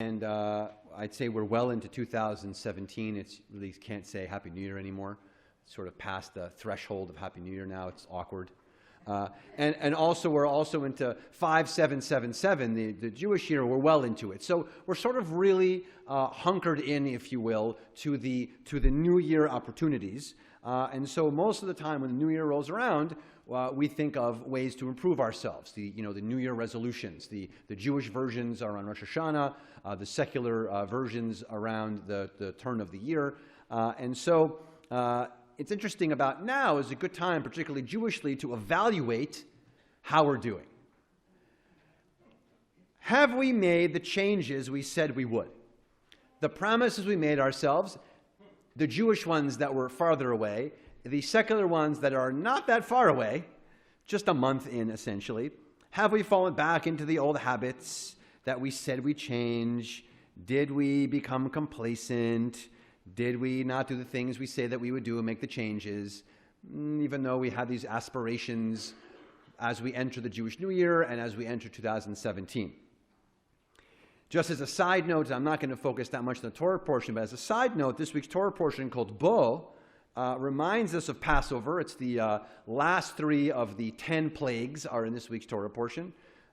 And I'd say we're well into 2017. It's really can't say Happy New Year anymore. It's sort of past the threshold of Happy New Year now. It's awkward. And also we're also into 5777, the Jewish year. We're well into it. So we're sort of really hunkered in, if you will, to the New Year opportunities. And so most of the time when the New Year rolls around, we think of ways to improve ourselves. The New Year resolutions. The Jewish versions are on Rosh Hashanah. The secular versions around the turn of the year. And so it's interesting about now is a good time, particularly Jewishly, to evaluate how we're doing. Have we made the changes we said we would? The promises we made ourselves, the Jewish ones that were farther away, the secular ones that are not that far away, just a month in essentially, have we fallen back into the old habits that we said we'd change? Did we become complacent? Did we not do the things we say that we would do and make the changes, even though we had these aspirations as we enter the Jewish New Year and as we enter 2017? Just as a side note, I'm not going to focus that much on the Torah portion, but as a side note, this week's Torah portion called Bo reminds us of Passover. It's the last 3 of the 10 plagues are in this week's Torah portion.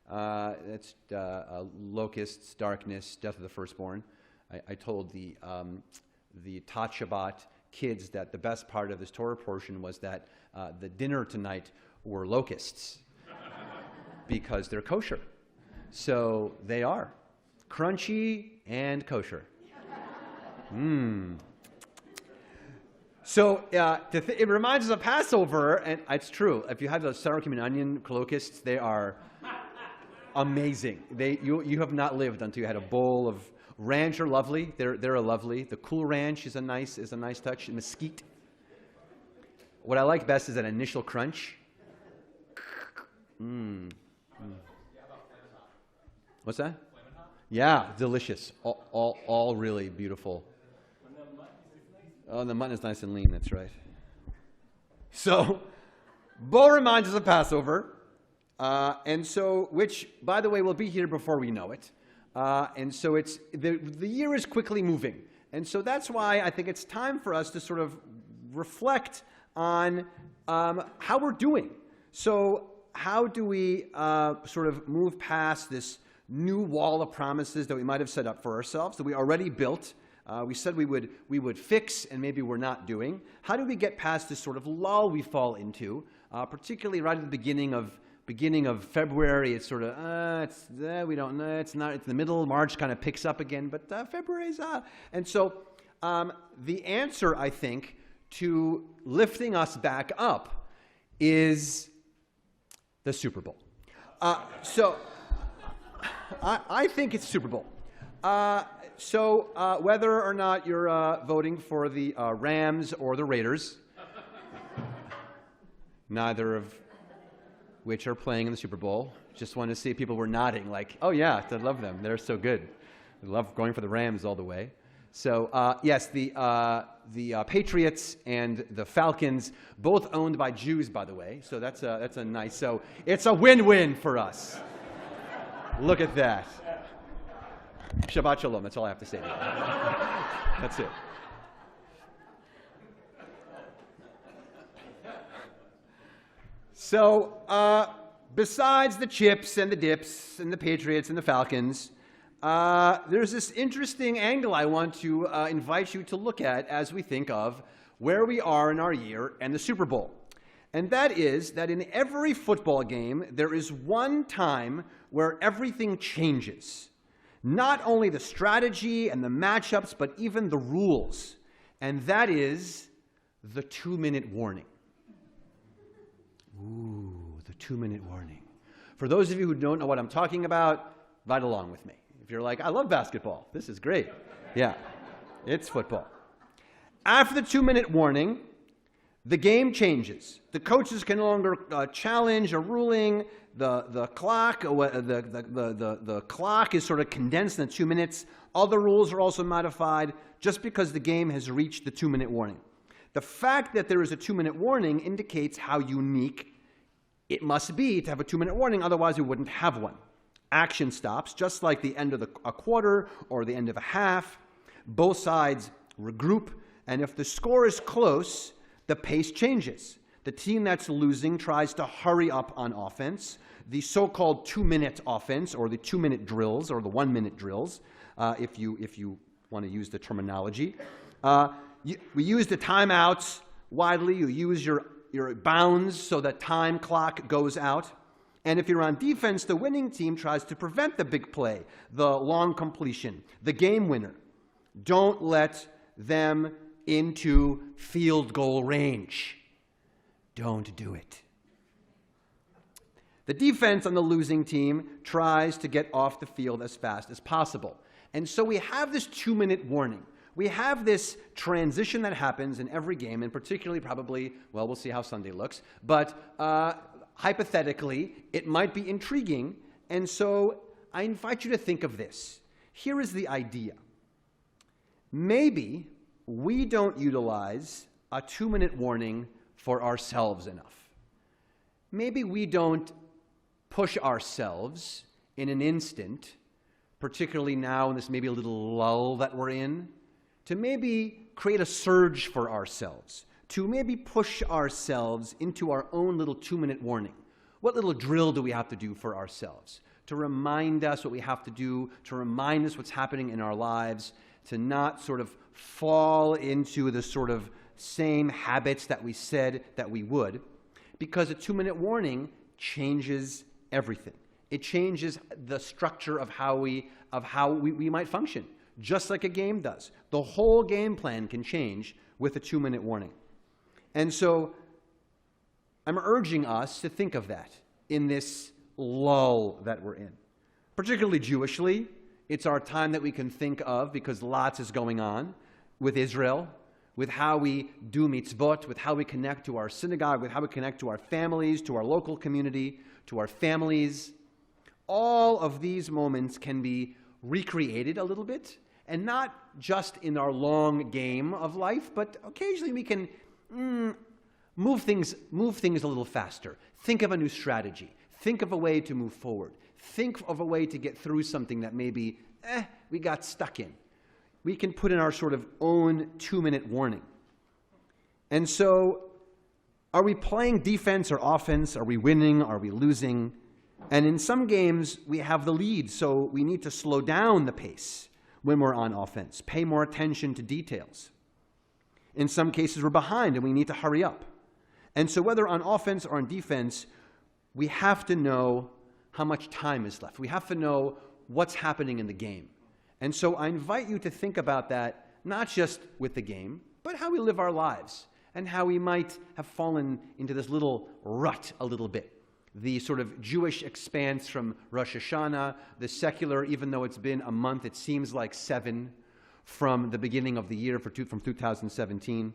It's locusts, darkness, death of the firstborn. I told the Tat Shabbat kids that the best part of this Torah portion was that the dinner tonight were locusts because they're kosher. So they are crunchy and kosher. So it reminds us of Passover, and it's true. If you have those sour cream and onion locusts, they are amazing. You have not lived until you had a bowl of ranch. Are lovely. They're a lovely. The Cool Ranch is a nice touch. Mesquite. What I like best is that initial crunch. What's that? Yeah, delicious. All really beautiful. Oh, the mutton is nice and lean. That's right. So, Bo reminds us of Passover, and so which, by the way, will be here before we know it. And so it's the year is quickly moving, and so that's why I think it's time for us to sort of reflect on how we're doing. So how do we sort of move past this new wall of promises that we might have set up for ourselves that we already built? We said we would fix, and maybe we're not doing. How do we get past this sort of lull we fall into, particularly right at the beginning of February? It's sort of we don't know. It's not. It's the middle. March kind of picks up again, but February's and so the answer, I think, to lifting us back up is the Super Bowl. So I think it's Super Bowl. So whether or not you're voting for the Rams or the Raiders, neither of which are playing in the Super Bowl, just want to see people were nodding like, oh yeah, I love them. They're so good. I love going for the Rams all the way. So yes, the Patriots and the Falcons, both owned by Jews, by the way. So that's a nice. So it's a win-win for us. Look at that. Shabbat Shalom. That's all I have to say. That's it. So, besides the chips and the dips and the Patriots and the Falcons, there's this interesting angle I want to invite you to look at as we think of where we are in our year and the Super Bowl. And that is that in every football game, there is one time where everything changes. Not only the strategy and the matchups, but even the rules. And that is the 2-minute warning. Ooh, the 2-minute warning. For those of you who don't know what I'm talking about, ride along with me. If you're like, I love basketball, this is great. Yeah, it's football. After the 2-minute warning, the game changes. The coaches can no longer challenge a ruling. The clock, the clock is sort of condensed in 2 minutes. Other rules are also modified just because the game has reached the 2-minute warning. The fact that there is a 2-minute warning indicates how unique it must be to have a 2-minute warning, otherwise we wouldn't have one. action stops, just like the end of a quarter or the end of a half. Both sides regroup, and if the score is close, the pace changes. The team that's losing tries to hurry up on offense. The so-called 2-minute offense, or the 2-minute drills, or the 1-minute drills, if you want to use the terminology. We use the timeouts widely. You use your bounds so the time clock goes out. And if you're on defense, the winning team tries to prevent the big play, the long completion, the game winner. Don't let them into field goal range. Don't do it. The defense on the losing team tries to get off the field as fast as possible. And so we have this 2-minute warning. We have this transition that happens in every game, and particularly probably, well, we'll see how Sunday looks, but hypothetically, it might be intriguing. And so I invite you to think of this. Here is the idea. Maybe we don't utilize a 2-minute warning for ourselves enough. Maybe we don't push ourselves in an instant, particularly now in this maybe a little lull that we're in, to maybe create a surge for ourselves, to maybe push ourselves into our own little 2-minute warning. What little drill do we have to do for ourselves? To remind us what we have to do, to remind us what's happening in our lives, to not sort of fall into the sort of same habits that we said that we would, because a 2-minute warning changes everything. It changes the structure of how we might function, just like a game does. The whole game plan can change with a 2-minute warning. And so I'm urging us to think of that in this lull that we're in. Particularly Jewishly, it's our time that we can think of because lots is going on with Israel, with how we do mitzvot, with how we connect to our synagogue, with how we connect to our families, to our local community, to our families. All of these moments can be recreated a little bit, and not just in our long game of life, but occasionally we can move things a little faster. Think of a new strategy. Think of a way to move forward. Think of a way to get through something that maybe we got stuck in. We can put in our sort of own 2-minute warning. And so, are we playing defense or offense? Are we winning? Are we losing? And in some games, we have the lead, so we need to slow down the pace when we're on offense, pay more attention to details. In some cases, we're behind and we need to hurry up. And so whether on offense or on defense, we have to know how much time is left. We have to know what's happening in the game. And so I invite you to think about that, not just with the game, but how we live our lives and how we might have fallen into this little rut a little bit. The sort of Jewish expanse from Rosh Hashanah, the secular, even though it's been a month, it seems like 7 from the beginning of the year from 2017.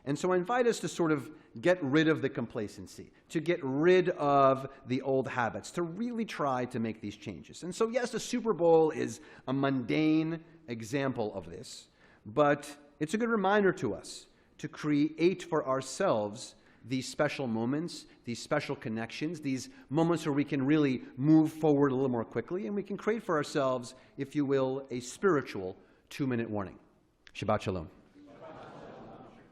And so I invite us to sort of get rid of the complacency, to get rid of the old habits, to really try to make these changes. And so yes, the Super Bowl is a mundane example of this, but it's a good reminder to us to create for ourselves these special moments, these special connections, these moments where we can really move forward a little more quickly, and we can create for ourselves, if you will, a spiritual 2-minute warning. Shabbat Shalom.